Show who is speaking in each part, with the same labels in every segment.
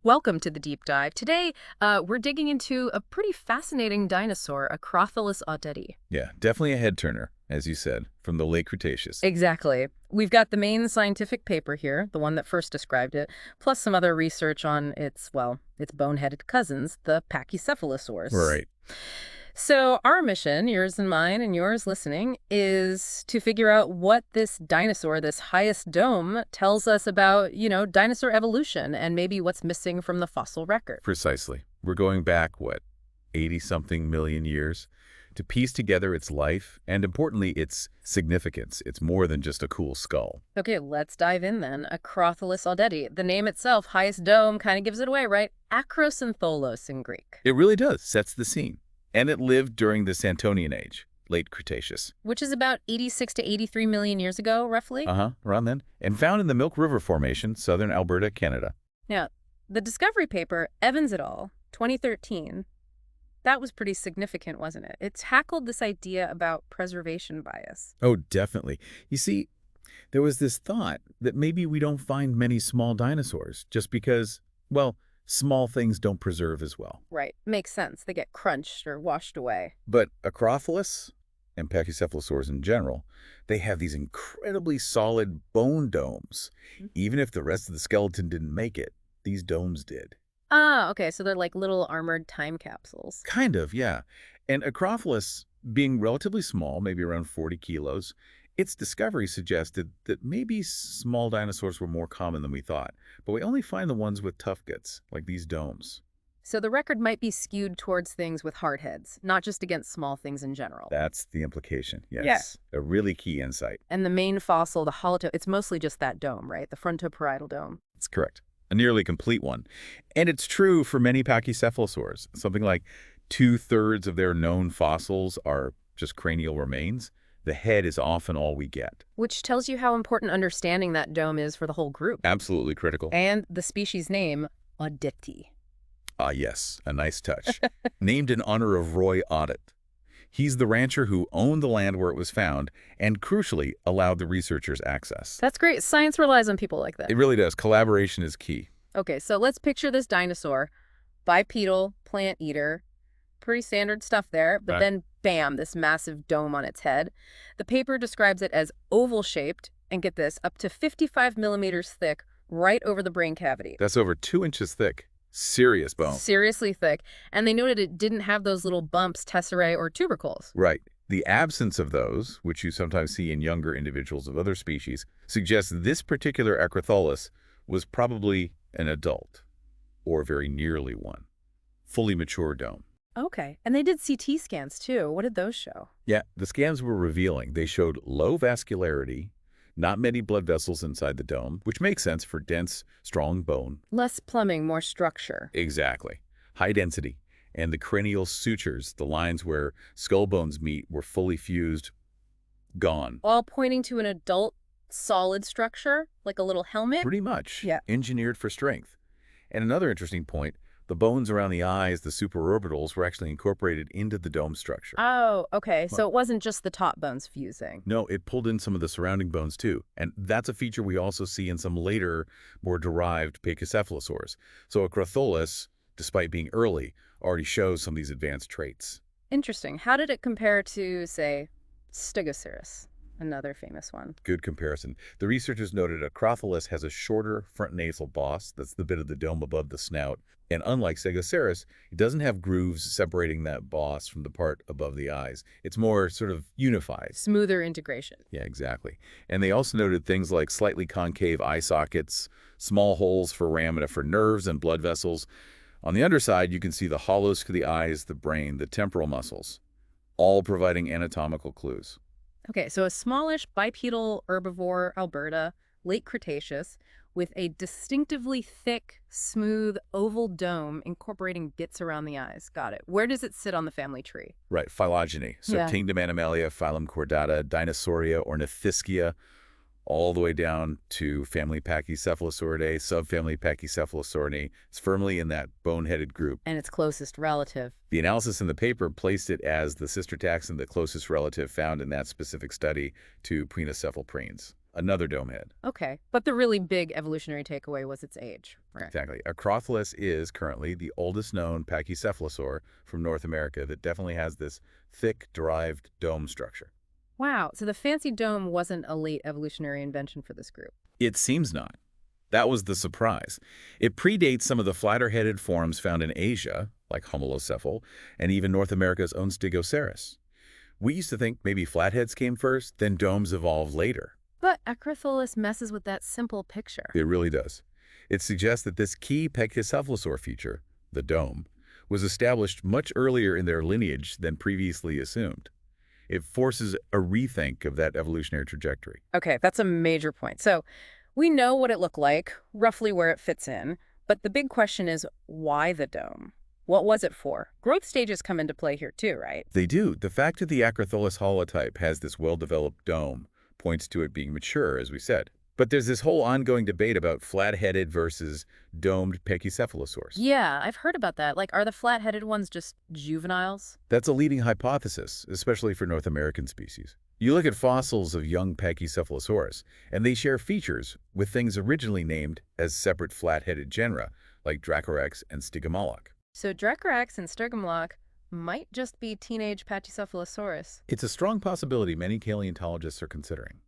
Speaker 1: Welcome to the deep dive. Today, we're digging into a pretty fascinating dinosaur, Acrotholus audeti.
Speaker 2: Yeah, definitely a head turner, as you said, from the Late Cretaceous.
Speaker 1: Exactly. We've got the main scientific paper here, the one that first described it, plus some other research on its bone-headed cousins, the Pachycephalosaurs.
Speaker 2: Right.
Speaker 1: So our mission, yours and mine and yours listening, is to figure out what this dinosaur, this highest dome, tells us about, dinosaur evolution and maybe what's missing from the fossil record.
Speaker 2: Precisely. We're going back, what, 80-something million years to piece together its life and, importantly, its significance. It's more than just a cool skull.
Speaker 1: Okay, let's dive in then. Acrotholus audeti. The name itself, highest dome, kind of gives it away, right? Acrotholus in Greek.
Speaker 2: It really does, sets the scene. And it lived during the Santonian Age, Late Cretaceous.
Speaker 1: Which is about 86 to 83 million years ago, roughly.
Speaker 2: Around then. And found in the Milk River Formation, southern Alberta, Canada.
Speaker 1: Now, the discovery paper, Evans et al., 2013, that was pretty significant, wasn't it? It tackled this idea about preservation bias.
Speaker 2: Oh, definitely. You see, there was this thought that maybe we don't find many small dinosaurs just because, well, small things don't preserve as well.
Speaker 1: Right. Makes sense. They get crunched or washed away.
Speaker 2: But Acrotholus and Pachycephalosaurs in general, they have these incredibly solid bone domes. Even if the rest of the skeleton didn't make it, these domes did.
Speaker 1: Ah, okay. So they're like little armored time capsules.
Speaker 2: Kind of, yeah. And Acrotholus, being relatively small, maybe around 40 kilos, its discovery suggested that maybe small dinosaurs were more common than we thought, but we only find the ones with tough guts, like these domes.
Speaker 1: So the record might be skewed towards things with hard heads, not just against small things in general.
Speaker 2: That's the implication, yes.
Speaker 1: Yeah.
Speaker 2: A really key insight.
Speaker 1: And the main fossil, the holotype, it's mostly just that dome, right? The frontoparietal dome.
Speaker 2: That's correct. A nearly complete one. And it's true for many pachycephalosaurs. Something like 2/3 of their known fossils are just cranial remains. The head is often all we get.
Speaker 1: Which tells you how important understanding that dome is for the whole group.
Speaker 2: Absolutely critical.
Speaker 1: And the species name, audeti.
Speaker 2: Ah, yes, a nice touch. Named in honor of Roy Audit. He's the rancher who owned the land where it was found and, crucially, allowed the researchers access.
Speaker 1: That's great. Science relies on people like that.
Speaker 2: It really does. Collaboration is key.
Speaker 1: Okay, so let's picture this dinosaur. Bipedal, plant eater. Pretty standard stuff there, but then bam, this massive dome on its head. The paper describes it as oval-shaped, and get this, up to 55 millimeters thick, right over the brain cavity.
Speaker 2: That's over 2 inches thick. Serious bone.
Speaker 1: Seriously thick. And they noted it didn't have those little bumps, tesserae, or tubercles.
Speaker 2: Right. The absence of those, which you sometimes see in younger individuals of other species, suggests this particular Acrotholus was probably an adult, or very nearly one. Fully mature dome.
Speaker 1: Okay. And they did CT scans, too. What did those show?
Speaker 2: Yeah, the scans were revealing. They showed low vascularity, not many blood vessels inside the dome, which makes sense for dense, strong bone.
Speaker 1: Less plumbing, more structure.
Speaker 2: Exactly. High density. And the cranial sutures, the lines where skull bones meet, were fully fused, gone.
Speaker 1: All pointing to an adult solid structure, like a little helmet?
Speaker 2: Pretty much.
Speaker 1: Yeah.
Speaker 2: Engineered for strength. And another interesting point, the bones around the eyes, the supraorbitals, were actually incorporated into the dome structure.
Speaker 1: Oh, okay. So it wasn't just the top bones fusing.
Speaker 2: No, it pulled in some of the surrounding bones too. And that's a feature we also see in some later, more derived Pachycephalosaurs. So Acrotholus, despite being early, already shows some of these advanced traits.
Speaker 1: Interesting. How did it compare to, say, Stegosaurus, another famous one?
Speaker 2: Good comparison. The researchers noted Acrotholus has a shorter front nasal boss, that's the bit of the dome above the snout, and unlike Stegosaurus, it doesn't have grooves separating that boss from the part above the eyes. It's more sort of unified.
Speaker 1: Smoother integration.
Speaker 2: Yeah, exactly. And they also noted things like slightly concave eye sockets, small holes for ramina for nerves and blood vessels. On the underside, you can see the hollows to the eyes, the brain, the temporal muscles, all providing anatomical clues.
Speaker 1: Okay, so a smallish bipedal herbivore Alberta, late Cretaceous, with a distinctively thick, smooth, oval dome incorporating bits around the eyes. Got it. Where does it sit on the family tree?
Speaker 2: Right, phylogeny. So
Speaker 1: Yeah.
Speaker 2: kingdom Animalia, phylum Chordata, Dinosauria, Ornithischia, all the way down to family Pachycephalosauridae, subfamily Pachycephalosauridae. It's firmly in that bone-headed group.
Speaker 1: And its closest relative.
Speaker 2: The analysis in the paper placed it as the sister taxon, the closest relative found in that specific study to Prehistoric. another dome head.
Speaker 1: Okay. But the really big evolutionary takeaway was its age. Right.
Speaker 2: Exactly. Acrotholus is currently the oldest known pachycephalosaur from North America that definitely has this thick, derived dome structure.
Speaker 1: Wow. So the fancy dome wasn't a late evolutionary invention for this group.
Speaker 2: It seems not. That was the surprise. It predates some of the flatter-headed forms found in Asia, like Homolocephal, and even North America's own Stegosaurus. We used to think maybe flatheads came first, then domes evolved later.
Speaker 1: But Acrotholus messes with that simple picture.
Speaker 2: It really does. It suggests that this key pachycephalosaur feature, the dome, was established much earlier in their lineage than previously assumed. It forces a rethink of that evolutionary trajectory.
Speaker 1: Okay, that's a major point. So we know what it looked like, roughly where it fits in, but the big question is why the dome? What was it for? Growth stages come into play here too, right?
Speaker 2: They do. The fact that the Acrotholus holotype has this well-developed dome points to it being mature, as we said. But there's this whole ongoing debate about flat-headed versus domed pachycephalosaurs.
Speaker 1: Yeah, I've heard about that. Like, are the flat-headed ones just juveniles?
Speaker 2: That's a leading hypothesis, especially for North American species. You look at fossils of young Pachycephalosaurus, and they share features with things originally named as separate flat-headed genera, like Dracorex and Stygimoloch.
Speaker 1: So Dracorex and Stygimoloch might just be teenage Pachycephalosaurus.
Speaker 2: It's a strong possibility many paleontologists are considering.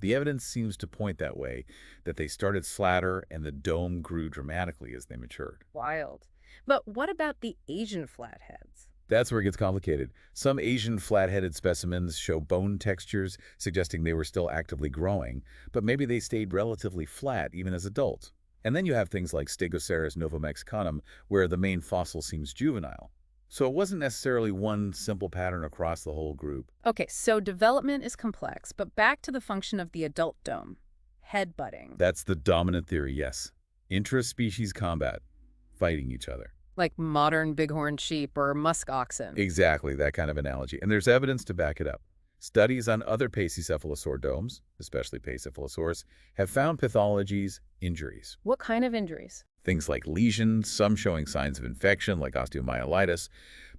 Speaker 2: The evidence seems to point that way, that they started flatter and the dome grew dramatically as they matured.
Speaker 1: Wild. But what about the Asian flatheads?
Speaker 2: That's where it gets complicated. Some Asian flat-headed specimens show bone textures, suggesting they were still actively growing, but maybe they stayed relatively flat even as adults. And then you have things like Stegosaurus novomexicanum, where the main fossil seems juvenile. So it wasn't necessarily one simple pattern across the whole group.
Speaker 1: Okay, so development is complex, but back to the function of the adult dome. Headbutting.
Speaker 2: That's the dominant theory, yes. Intra-species combat, fighting each other.
Speaker 1: Like modern bighorn sheep or musk oxen.
Speaker 2: Exactly, that kind of analogy. And there's evidence to back it up. Studies on other pachycephalosaur domes, especially Pachycephalosaurus, have found pathologies, injuries.
Speaker 1: What kind of injuries?
Speaker 2: Things like lesions, some showing signs of infection like osteomyelitis,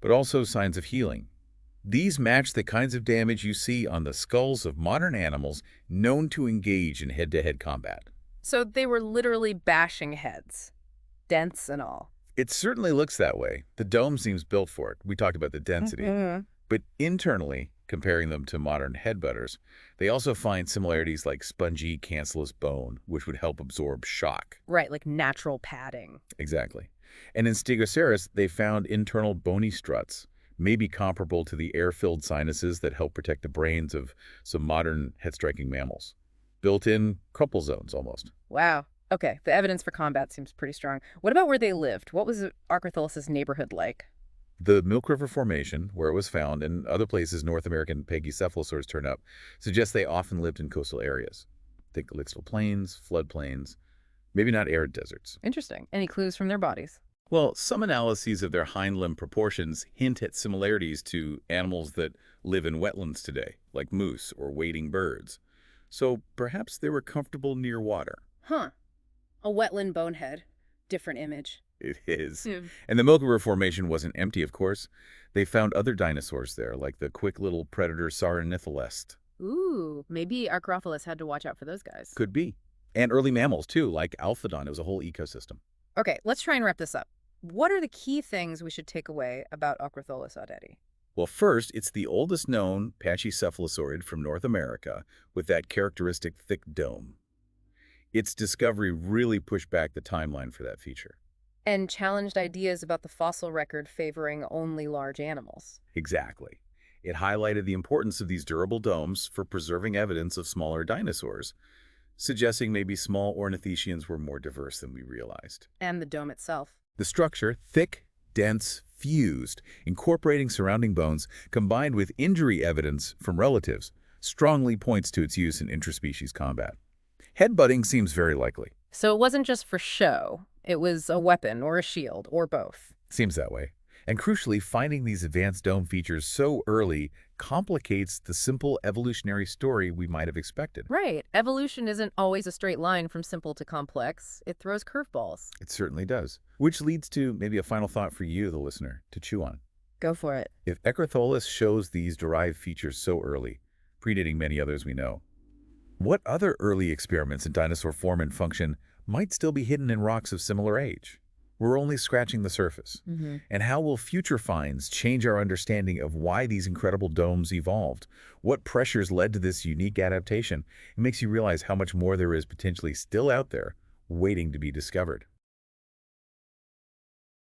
Speaker 2: but also signs of healing. These match the kinds of damage you see on the skulls of modern animals known to engage in head-to-head combat.
Speaker 1: So they were literally bashing heads. Dents and all.
Speaker 2: It certainly looks that way. The dome seems built for it. We talked about the density. But internally, comparing them to modern headbutters, they also find similarities like spongy, cancellous bone, which would help absorb shock.
Speaker 1: Right, like natural padding.
Speaker 2: Exactly. And in Stegosaurus, they found internal bony struts, maybe comparable to the air-filled sinuses that help protect the brains of some modern head-striking mammals. Built-in couple zones, almost.
Speaker 1: Wow. Okay, the evidence for combat seems pretty strong. What about where they lived? What was Acrotholus's neighborhood like?
Speaker 2: The Milk River Formation, where it was found, and other places North American pachycephalosaurs turn up, suggests they often lived in coastal areas. Think lixivial plains, floodplains, maybe not arid deserts.
Speaker 1: Interesting. Any clues from their bodies?
Speaker 2: Well, some analyses of their hind limb proportions hint at similarities to animals that live in wetlands today, like moose or wading birds. So perhaps they were comfortable near water.
Speaker 1: Huh. A wetland bonehead. Different image.
Speaker 2: It is.
Speaker 1: Yeah.
Speaker 2: And the Milk River Formation wasn't empty, of course. They found other dinosaurs there, like the quick little predator Saurornitholest.
Speaker 1: Ooh, maybe Acrotholus had to watch out for those guys.
Speaker 2: Could be. And early mammals, too, like Alphodon. It was a whole ecosystem.
Speaker 1: Okay, let's try and wrap this up. What are the key things we should take away about Acrotholus audeti?
Speaker 2: Well, first, it's the oldest known pachycephalosaurid from North America with that characteristic thick dome. Its discovery really pushed back the timeline for that feature.
Speaker 1: And challenged ideas about the fossil record favoring only large animals.
Speaker 2: Exactly. It highlighted the importance of these durable domes for preserving evidence of smaller dinosaurs, suggesting maybe small ornithischians were more diverse than we realized.
Speaker 1: And the dome itself.
Speaker 2: The structure, thick, dense, fused, incorporating surrounding bones, combined with injury evidence from relatives, strongly points to its use in intraspecies combat. Headbutting seems very likely.
Speaker 1: So it wasn't just for show. It was a weapon or a shield or both.
Speaker 2: Seems that way. And crucially, finding these advanced dome features so early complicates the simple evolutionary story we might have expected.
Speaker 1: Right. Evolution isn't always a straight line from simple to complex. It throws curveballs.
Speaker 2: It certainly does. Which leads to maybe a final thought for you, the listener, to chew on.
Speaker 1: Go for it.
Speaker 2: If Acrotholus shows these derived features so early, predating many others we know, What other early experiments in dinosaur form and function might still be hidden in rocks of similar age? We're only scratching the surface. And how will future finds change our understanding of why these incredible domes evolved? What pressures led to this unique adaptation? It makes you realize how much more there is potentially still out there waiting to be discovered.